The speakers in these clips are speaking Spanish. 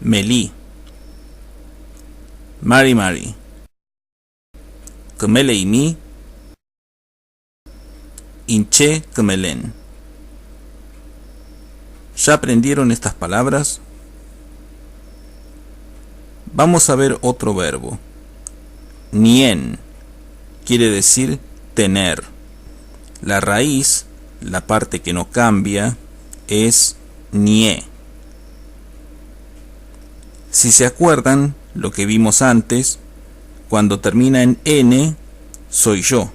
Meli, Mari Mari, Kemele imi, Inche Kemelen. ¿Ya aprendieron estas palabras? Vamos a ver otro verbo. Nien quiere decir tener. La raíz, la parte que no cambia, es nie. Si se acuerdan lo que vimos antes, cuando termina en n, soy yo.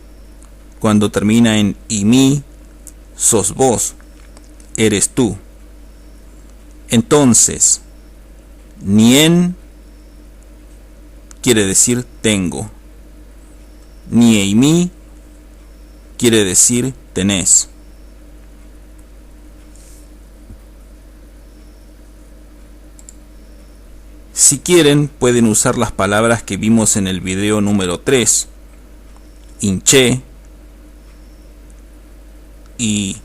Cuando termina en imi, sos vos, eres tú. Entonces, nien quiere decir tengo. Nieimi quiere decir tenés. Si quieren, pueden usar las palabras que vimos en el video número 3. Inche y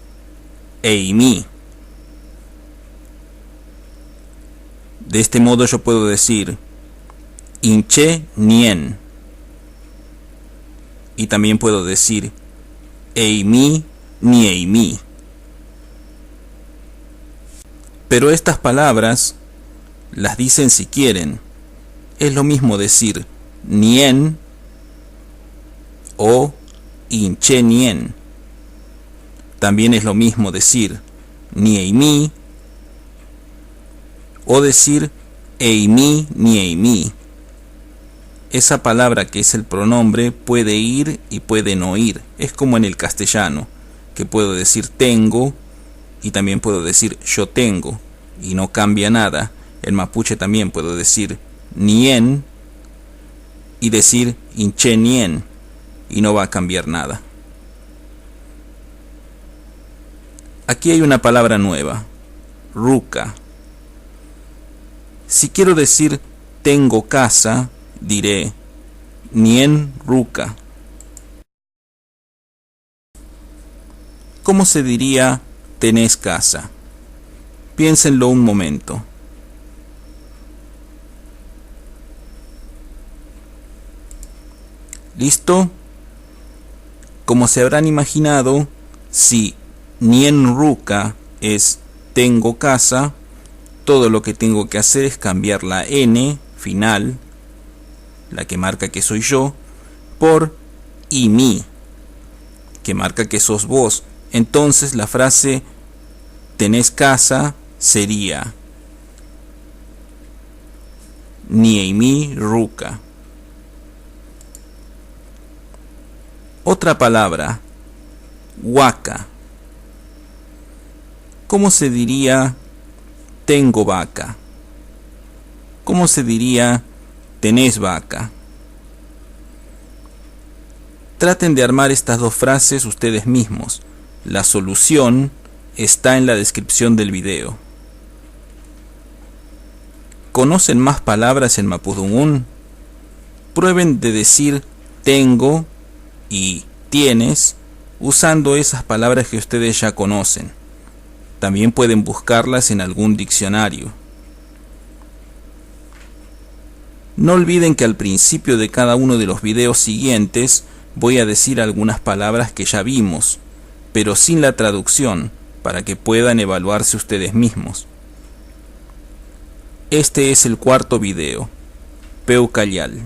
eimi. De este modo yo puedo decir Inche nien. Y también puedo decir eimi nieimi. Pero estas palabras las dicen si quieren. Es lo mismo decir nien o inche nien. También es lo mismo decir nieimi o decir eimi nieimi. Esa palabra que es el pronombre puede ir y puede no ir. Es como en el castellano, que puedo decir tengo y también puedo decir yo tengo y no cambia nada. El mapuche también puedo decir nien y decir inche nien y no va a cambiar nada. Aquí hay una palabra nueva, ruca. Si quiero decir tengo casa, diré nien ruca. ¿Cómo se diría tenés casa? Piénsenlo un momento. ¿Listo? Como se habrán imaginado, si nien ruca es tengo casa, todo lo que tengo que hacer es cambiar la n final, la que marca que soy yo, por imi, que marca que sos vos. Entonces la frase tenés casa sería nieimi ruca. Otra palabra, huaca. ¿Cómo se diría tengo vaca? ¿Cómo se diría tenés vaca? Traten de armar estas dos frases ustedes mismos. La solución está en la descripción del video. ¿Conocen más palabras en mapudungún? Prueben de decir tengo y tienes usando esas palabras que ustedes ya conocen. También pueden buscarlas en algún diccionario. No olviden que al principio de cada uno de los videos siguientes voy a decir algunas palabras que ya vimos, pero sin la traducción, para que puedan evaluarse ustedes mismos. Este es el cuarto video. Peucayal.